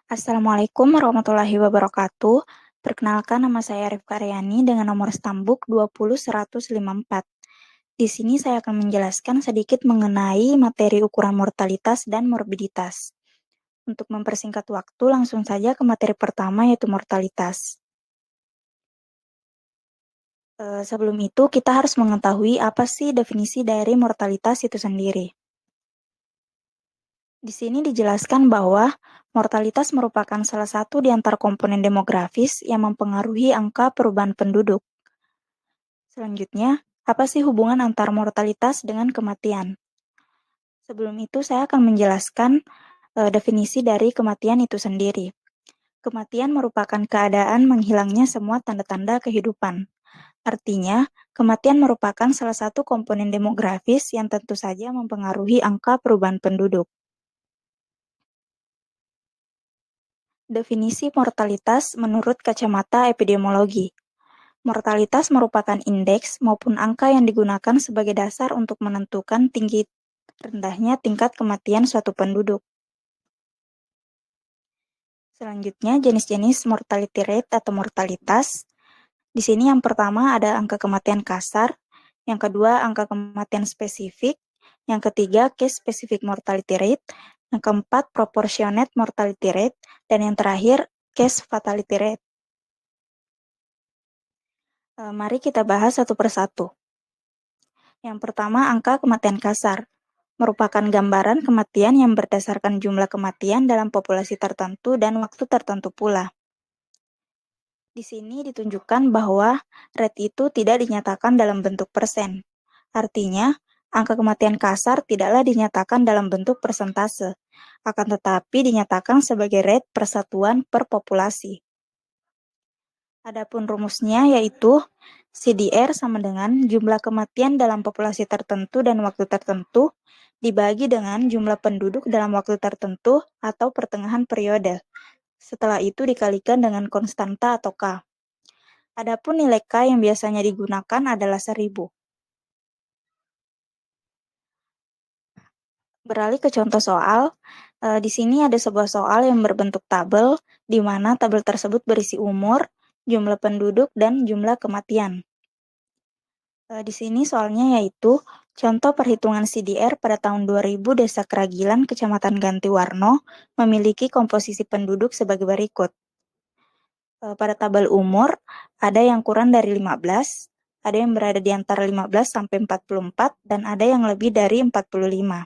Assalamualaikum warahmatullahi wabarakatuh. Perkenalkan, nama saya Rifka Reyani dengan nomor stambuk 20154. Di sini saya akan menjelaskan sedikit mengenai materi ukuran mortalitas dan morbiditas. Untuk mempersingkat waktu, langsung saja ke materi pertama, yaitu mortalitas. Sebelum itu, kita harus mengetahui apa sih definisi dari mortalitas itu sendiri. Di sini dijelaskan bahwa mortalitas merupakan salah satu di antara komponen demografis yang mempengaruhi angka perubahan penduduk. Selanjutnya, apa sih hubungan antara mortalitas dengan kematian? Sebelum itu, saya akan menjelaskan definisi dari kematian itu sendiri. Kematian merupakan keadaan menghilangnya semua tanda-tanda kehidupan. Artinya, kematian merupakan salah satu komponen demografis yang tentu saja mempengaruhi angka perubahan penduduk. Definisi mortalitas menurut kacamata epidemiologi. Mortalitas merupakan indeks maupun angka yang digunakan sebagai dasar untuk menentukan tinggi rendahnya tingkat kematian suatu penduduk. Selanjutnya, jenis-jenis mortality rate atau mortalitas. Di sini yang pertama ada angka kematian kasar, yang kedua angka kematian spesifik, yang ketiga case specific mortality rate, yang keempat proportionate mortality rate, dan yang terakhir case fatality rate. Mari kita bahas satu persatu. Yang pertama, angka kematian kasar merupakan gambaran kematian yang berdasarkan jumlah kematian dalam populasi tertentu dan waktu tertentu pula. Di sini ditunjukkan bahwa rate itu tidak dinyatakan dalam bentuk persen. Artinya, angka kematian kasar tidaklah dinyatakan dalam bentuk persentase, akan tetapi dinyatakan sebagai rate persatuan per populasi. Adapun rumusnya yaitu CDR sama dengan jumlah kematian dalam populasi tertentu dan waktu tertentu dibagi dengan jumlah penduduk dalam waktu tertentu atau pertengahan periode. Setelah itu dikalikan dengan konstanta atau K. Adapun nilai K yang biasanya digunakan adalah 1000. Beralih ke contoh soal, di sini ada sebuah soal yang berbentuk tabel, di mana tabel tersebut berisi umur, jumlah penduduk, dan jumlah kematian. Di sini soalnya yaitu contoh perhitungan CDR pada tahun 2000 Desa Keragilan, Kecamatan Gantiwarno, memiliki komposisi penduduk sebagai berikut. Pada tabel umur, ada yang kurang dari 15, ada yang berada di antara 15 sampai 44, dan ada yang lebih dari 45.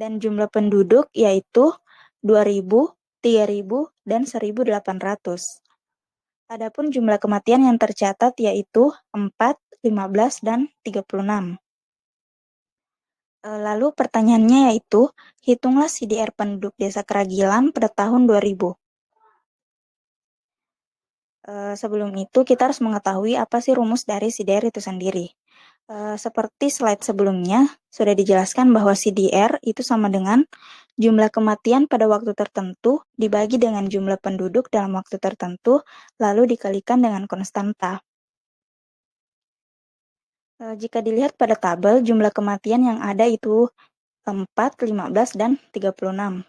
Dan jumlah penduduk yaitu 2000, 3000, dan 1800. Adapun jumlah kematian yang tercatat yaitu 4, 15, dan 36. Lalu pertanyaannya yaitu, hitunglah CDR penduduk Desa Keragilan pada tahun 2000. Sebelum itu, kita harus mengetahui apa sih rumus dari CDR itu sendiri. Seperti slide sebelumnya, sudah dijelaskan bahwa CDR itu sama dengan jumlah kematian pada waktu tertentu dibagi dengan jumlah penduduk dalam waktu tertentu, lalu dikalikan dengan konstanta. Jika dilihat pada tabel, jumlah kematian yang ada itu 4, 15, dan 36.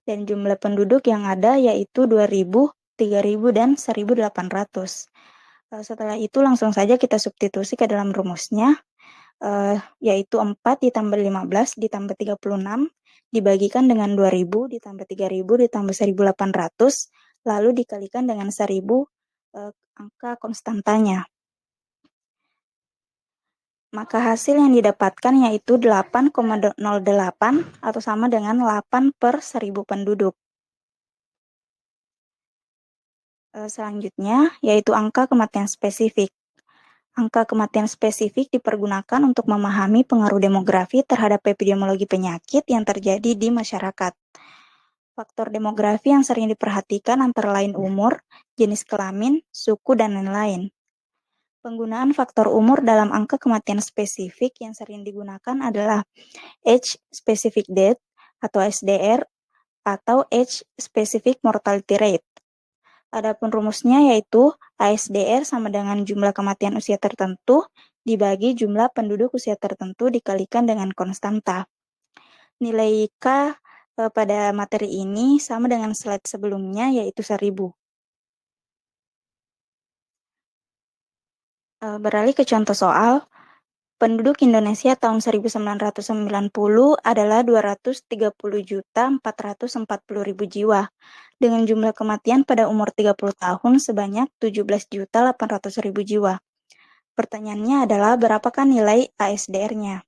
Dan jumlah penduduk yang ada yaitu 2000, 3000, dan 1800. Setelah itu langsung saja kita substitusi ke dalam rumusnya, yaitu 4 ditambah 15 ditambah 36 dibagikan dengan 2000 ditambah 3000 ditambah 1800, lalu dikalikan dengan 1000, angka konstantanya. Maka hasil yang didapatkan yaitu 8,08 atau sama dengan 8 per 1000 penduduk. Selanjutnya yaitu angka kematian spesifik. Angka kematian spesifik dipergunakan untuk memahami pengaruh demografi terhadap epidemiologi penyakit yang terjadi di masyarakat. Faktor demografi yang sering diperhatikan antara lain umur, jenis kelamin, suku, dan lain-lain. Penggunaan faktor umur dalam angka kematian spesifik yang sering digunakan adalah Age Specific Death atau SDR atau Age Specific Mortality Rate. Adapun rumusnya yaitu ASDR sama dengan jumlah kematian usia tertentu dibagi jumlah penduduk usia tertentu dikalikan dengan konstanta. Nilai K Pada materi ini sama dengan slide sebelumnya, yaitu 1.000. Beralih ke contoh soal, penduduk Indonesia tahun 1990 adalah 230.440.000 jiwa, dengan jumlah kematian pada umur 30 tahun sebanyak 17.800.000 jiwa. Pertanyaannya adalah berapakah nilai ASDR-nya?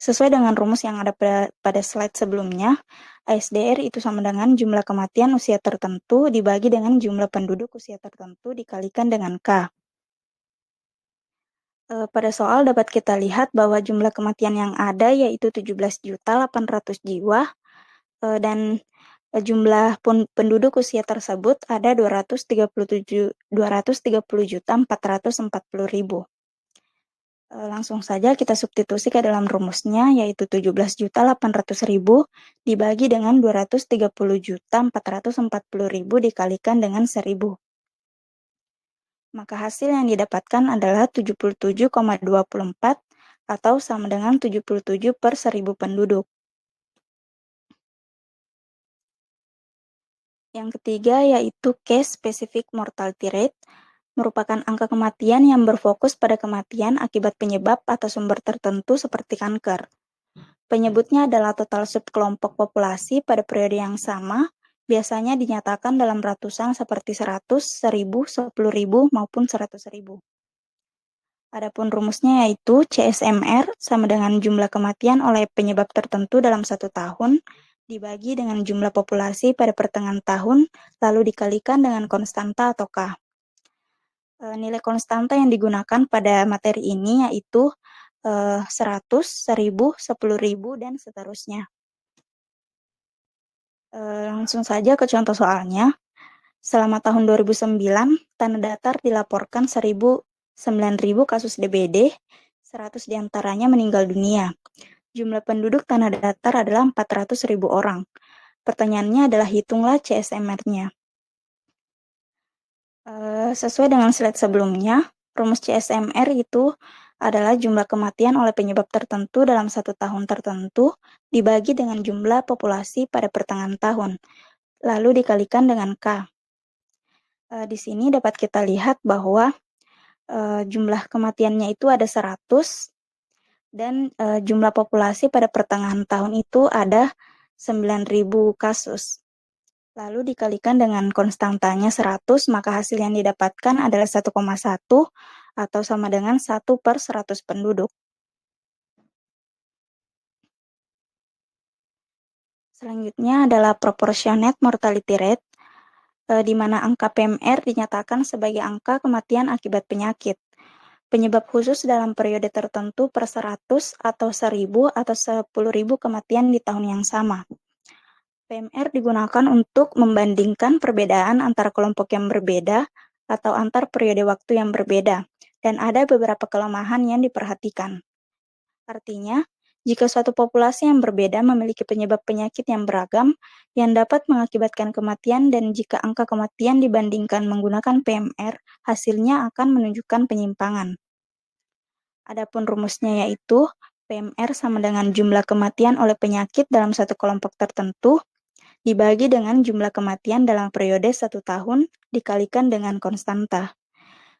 Sesuai dengan rumus yang ada pada slide sebelumnya, ASDR itu sama dengan jumlah kematian usia tertentu dibagi dengan jumlah penduduk usia tertentu dikalikan dengan K. Pada soal dapat kita lihat bahwa jumlah kematian yang ada yaitu 17.800 jiwa, dan jumlah penduduk usia tersebut ada 230.440.000. Langsung saja kita substitusi ke dalam rumusnya, yaitu 17.800.000 dibagi dengan 230.440.000 dikalikan dengan 1.000. Maka hasil yang didapatkan adalah 77,24 atau sama dengan 77 per 1.000 penduduk. Yang ketiga yaitu case specific mortality rate, merupakan angka kematian yang berfokus pada kematian akibat penyebab atau sumber tertentu seperti kanker. Penyebutnya adalah total subkelompok populasi pada periode yang sama, biasanya dinyatakan dalam ratusan seperti 100, 1.000, 10.000, maupun 100.000. Adapun rumusnya yaitu CSMR sama dengan jumlah kematian oleh penyebab tertentu dalam 1 tahun dibagi dengan jumlah populasi pada pertengahan tahun lalu dikalikan dengan konstanta atau K. Nilai konstanta yang digunakan pada materi ini yaitu 100, 1.000, 10.000, dan seterusnya. Langsung saja ke contoh soalnya. Selama tahun 2009, tanah datar dilaporkan 9.000 kasus DBD, 100 diantaranya meninggal dunia. Jumlah penduduk tanah datar adalah 400.000 orang. Pertanyaannya adalah hitunglah CSMR-nya. Sesuai dengan slide sebelumnya, rumus CSMR itu adalah jumlah kematian oleh penyebab tertentu dalam 1 tahun tertentu dibagi dengan jumlah populasi pada pertengahan tahun, lalu dikalikan dengan K. Di sini dapat kita lihat bahwa jumlah kematiannya itu ada 100 dan jumlah populasi pada pertengahan tahun itu ada 9.000 kasus. Lalu dikalikan dengan konstantanya 100, maka hasil yang didapatkan adalah 1,1 atau sama dengan 1 per 100 penduduk. Selanjutnya adalah proportionate mortality rate, di mana angka PMR dinyatakan sebagai angka kematian akibat penyakit. Penyebab khusus dalam periode tertentu per 100 atau 1.000 atau 10.000 kematian di tahun yang sama. PMR digunakan untuk membandingkan perbedaan antara kelompok yang berbeda atau antar periode waktu yang berbeda, dan ada beberapa kelemahan yang diperhatikan. Artinya, jika suatu populasi yang berbeda memiliki penyebab penyakit yang beragam yang dapat mengakibatkan kematian, dan jika angka kematian dibandingkan menggunakan PMR, hasilnya akan menunjukkan penyimpangan. Adapun rumusnya yaitu PMR sama dengan jumlah kematian oleh penyakit dalam satu kelompok tertentu dibagi dengan jumlah kematian dalam periode 1 tahun dikalikan dengan konstanta.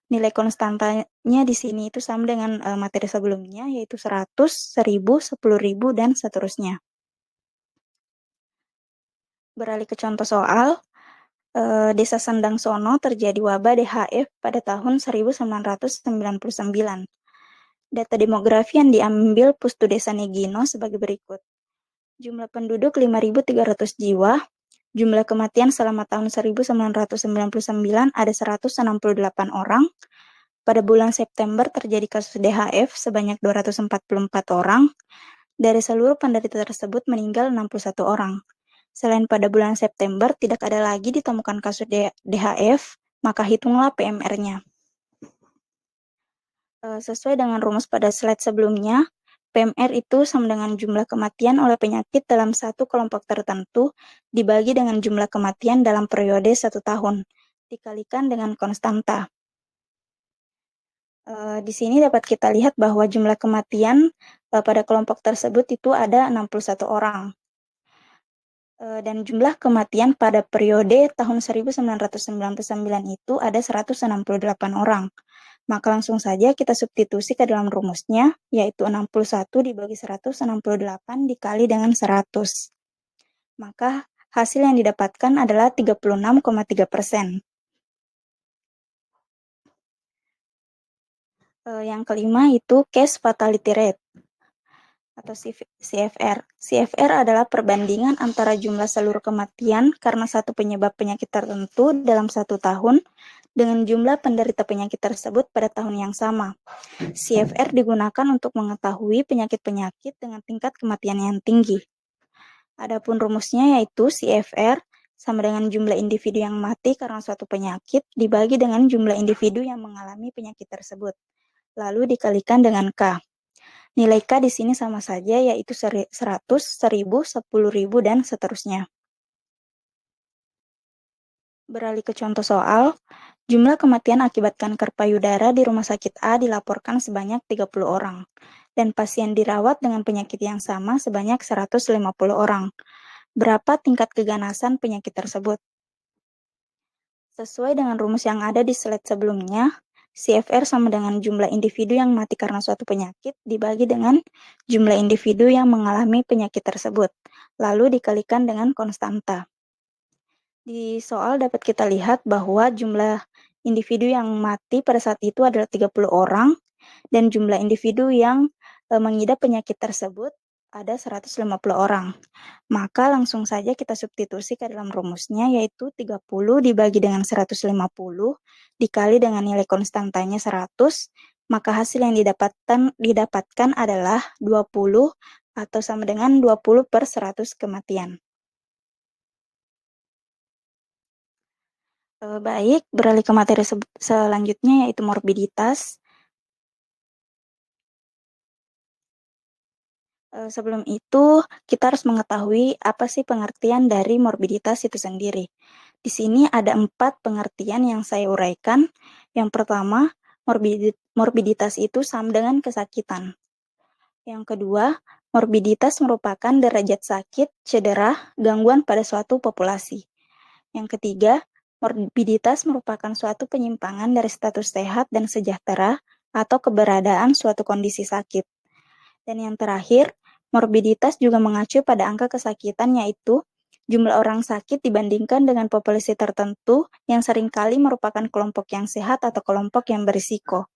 Nilai konstantanya di sini itu sama dengan materi sebelumnya, yaitu 100, 1.000, 10.000, dan seterusnya. Beralih ke contoh soal, Desa Sendang Sono terjadi wabah DHF pada tahun 1999. Data demografi yang diambil Pustu Desa Negino sebagai berikut. Jumlah penduduk 5.300 jiwa, jumlah kematian selama tahun 1999 ada 168 orang. Pada bulan September terjadi kasus DHF sebanyak 244 orang. Dari seluruh penderita tersebut meninggal 61 orang. Selain pada bulan September tidak ada lagi ditemukan kasus DHF, maka hitunglah PMR-nya. Sesuai dengan rumus pada slide sebelumnya, PMR itu sama dengan jumlah kematian oleh penyakit dalam satu kelompok tertentu dibagi dengan jumlah kematian dalam periode 1 tahun, dikalikan dengan konstanta. Di sini dapat kita lihat bahwa jumlah kematian pada kelompok tersebut itu ada 61 orang. Dan jumlah kematian pada periode tahun 1999 itu ada 168 orang. Maka langsung saja kita substitusi ke dalam rumusnya, yaitu 61 dibagi 168 dikali dengan 100. Maka hasil yang didapatkan adalah 36,3%. Yang kelima itu case fatality rate atau CFR. CFR adalah perbandingan antara jumlah seluruh kematian karena satu penyebab penyakit tertentu dalam satu tahun dengan jumlah penderita penyakit tersebut pada tahun yang sama. CFR digunakan untuk mengetahui penyakit-penyakit dengan tingkat kematian yang tinggi. Adapun rumusnya yaitu CFR sama dengan jumlah individu yang mati karena suatu penyakit dibagi dengan jumlah individu yang mengalami penyakit tersebut, lalu dikalikan dengan K. Nilai K di sini sama saja, yaitu 100, 1000, 10.000, dan seterusnya. Beralih ke contoh soal, jumlah kematian akibat kanker payudara di Rumah Sakit A dilaporkan sebanyak 30 orang, dan pasien dirawat dengan penyakit yang sama sebanyak 150 orang. Berapa tingkat keganasan penyakit tersebut? Sesuai dengan rumus yang ada di slide sebelumnya, CFR sama dengan jumlah individu yang mati karena suatu penyakit dibagi dengan jumlah individu yang mengalami penyakit tersebut, lalu dikalikan dengan konstanta. Di soal dapat kita lihat bahwa jumlah individu yang mati pada saat itu adalah 30 orang, dan jumlah individu yang mengidap penyakit tersebut ada 150 orang. Maka langsung saja kita substitusi ke dalam rumusnya, yaitu 30 dibagi dengan 150 dikali dengan nilai konstantanya 100, maka hasil yang didapatkan adalah 20 atau sama dengan 20 per 100 kematian. Baik, beralih ke materi selanjutnya yaitu morbiditas. Sebelum itu, kita harus mengetahui apa sih pengertian dari morbiditas itu sendiri. Di sini ada 4 pengertian yang saya uraikan. Yang pertama, morbiditas itu sama dengan kesakitan. Yang kedua, morbiditas merupakan derajat sakit, cedera, gangguan pada suatu populasi. Yang ketiga, morbiditas merupakan suatu penyimpangan dari status sehat dan sejahtera atau keberadaan suatu kondisi sakit. Dan yang terakhir, morbiditas juga mengacu pada angka kesakitan, yaitu jumlah orang sakit dibandingkan dengan populasi tertentu yang seringkali merupakan kelompok yang sehat atau kelompok yang berisiko.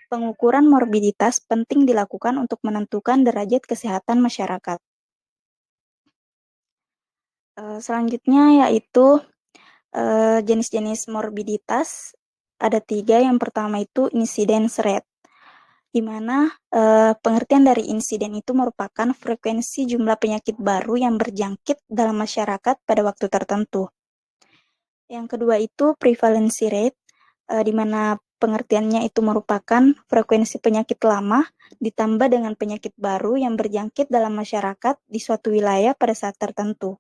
Pengukuran morbiditas penting dilakukan untuk menentukan derajat kesehatan masyarakat. Selanjutnya yaitu jenis-jenis morbiditas. Ada 3, yang pertama itu incidence rate, di mana pengertian dari insiden itu merupakan frekuensi jumlah penyakit baru yang berjangkit dalam masyarakat pada waktu tertentu. Yang kedua itu prevalency rate, di mana pengertiannya itu merupakan frekuensi penyakit lama ditambah dengan penyakit baru yang berjangkit dalam masyarakat di suatu wilayah pada saat tertentu.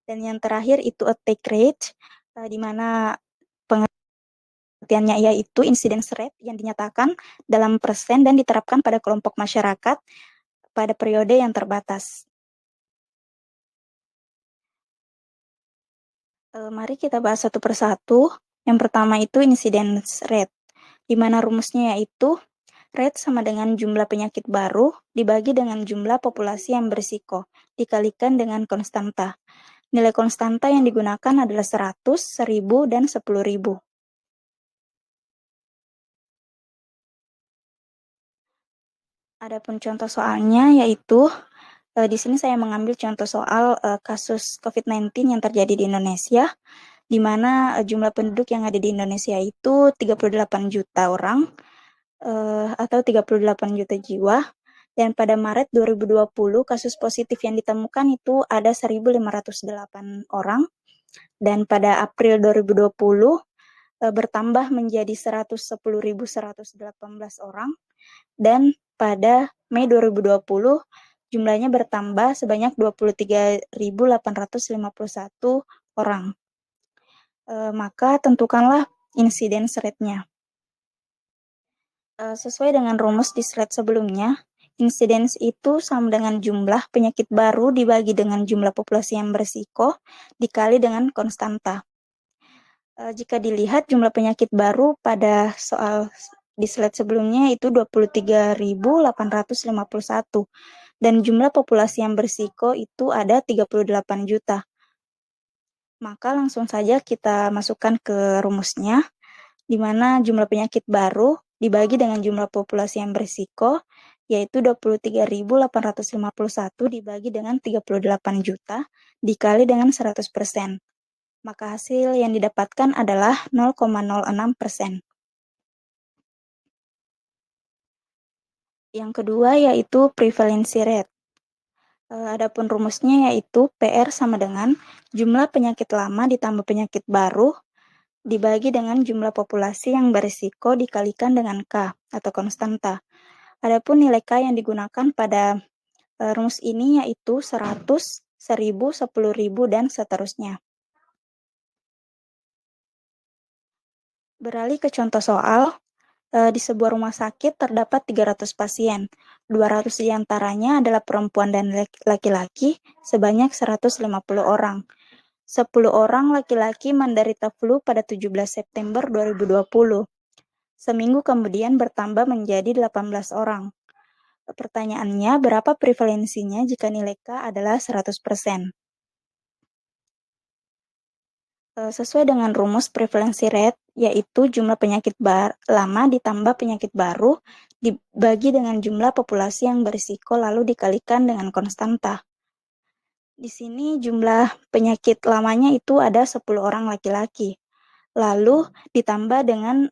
Dan yang terakhir itu attack rate, di mana pengertiannya yaitu incidence rate yang dinyatakan dalam persen dan diterapkan pada kelompok masyarakat pada periode yang terbatas. Mari kita bahas satu persatu. Yang pertama itu incidence rate, di mana rumusnya yaitu rate sama dengan jumlah penyakit baru dibagi dengan jumlah populasi yang berisiko, dikalikan dengan konstanta. Nilai konstanta yang digunakan adalah 100, 1000, dan 10.000. Adapun contoh soalnya yaitu di sini saya mengambil contoh soal kasus COVID-19 yang terjadi di Indonesia, di mana jumlah penduduk yang ada di Indonesia itu 38 juta orang atau 38 juta jiwa. Dan pada Maret 2020 kasus positif yang ditemukan itu ada 1.508 orang, dan pada April 2020 bertambah menjadi 110.118 orang, dan pada Mei 2020 jumlahnya bertambah sebanyak 23.851 orang. Maka tentukanlah incidence rate-nya. Sesuai dengan rumus di slide sebelumnya, insidence itu sama dengan jumlah penyakit baru dibagi dengan jumlah populasi yang berisiko dikali dengan konstanta. Jika dilihat jumlah penyakit baru pada soal di slide sebelumnya itu 23.851 dan jumlah populasi yang berisiko itu ada 38 juta. Maka langsung saja kita masukkan ke rumusnya, di mana jumlah penyakit baru dibagi dengan jumlah populasi yang berisiko, yaitu 23.851 dibagi dengan 38 juta dikali dengan 100%. Maka hasil yang didapatkan adalah 0,06%. Yang kedua yaitu prevalency rate. Adapun rumusnya yaitu PR sama dengan jumlah penyakit lama ditambah penyakit baru dibagi dengan jumlah populasi yang berisiko dikalikan dengan K atau konstanta. Adapun nilai K yang digunakan pada rumus ini yaitu 100, 1000, 10.000, dan seterusnya. Beralih ke contoh soal, di sebuah rumah sakit terdapat 300 pasien. 200 diantaranya adalah perempuan dan laki-laki sebanyak 150 orang. 10 orang laki-laki menderita flu pada 17 September 2020. Seminggu kemudian bertambah menjadi 18 orang. Pertanyaannya, berapa prevalensinya jika nilai K adalah 100%? Sesuai dengan rumus prevalency rate, yaitu jumlah penyakit lama ditambah penyakit baru dibagi dengan jumlah populasi yang berisiko lalu dikalikan dengan konstanta. Di sini jumlah penyakit lamanya itu ada 10 orang laki-laki. Lalu ditambah dengan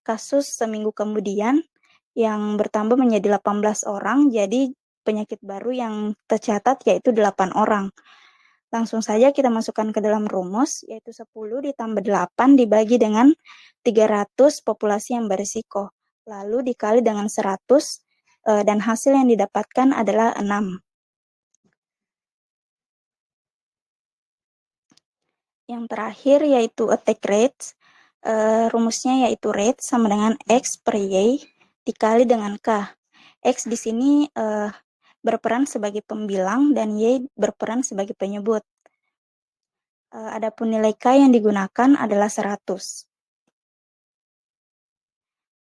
kasus seminggu kemudian yang bertambah menjadi 18 orang, jadi penyakit baru yang tercatat yaitu 8 orang. Langsung saja kita masukkan ke dalam rumus, yaitu 10 ditambah 8 dibagi dengan 300 populasi yang berisiko. Lalu dikali dengan 100, dan hasil yang didapatkan adalah 6. Yang terakhir yaitu attack rate. Rumusnya yaitu rate sama dengan X per Y dikali dengan K. X di sini berperan sebagai pembilang dan Y berperan sebagai penyebut. Adapun nilai K yang digunakan adalah 100.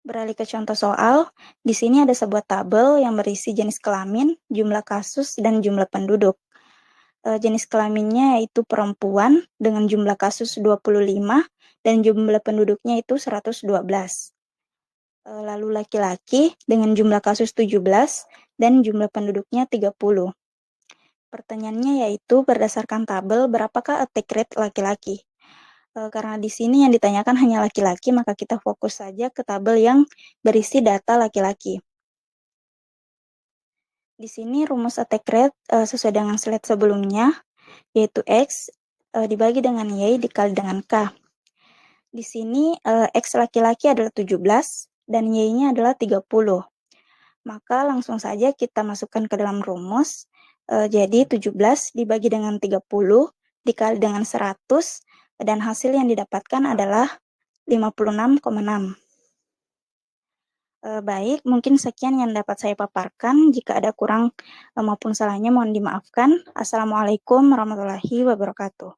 Beralih ke contoh soal, di sini ada sebuah tabel yang berisi jenis kelamin, jumlah kasus, dan jumlah penduduk. Jenis kelaminnya yaitu perempuan dengan jumlah kasus 25 dan jumlah penduduknya itu 112. Lalu laki-laki dengan jumlah kasus 17 dan jumlah penduduknya 30. Pertanyaannya yaitu berdasarkan tabel berapakah attack rate laki-laki? Karena di sini yang ditanyakan hanya laki-laki, maka kita fokus saja ke tabel yang berisi data laki-laki. Di sini rumus attack rate sesuai dengan slide sebelumnya, yaitu X dibagi dengan Y dikali dengan K. Di sini X laki-laki adalah 17 dan Y-nya adalah 30. Maka langsung saja kita masukkan ke dalam rumus. Jadi 17 dibagi dengan 30 dikali dengan 100 dan hasil yang didapatkan adalah 56,6. Baik, mungkin sekian yang dapat saya paparkan. Jika ada kurang maupun salahnya mohon dimaafkan. Assalamualaikum warahmatullahi wabarakatuh.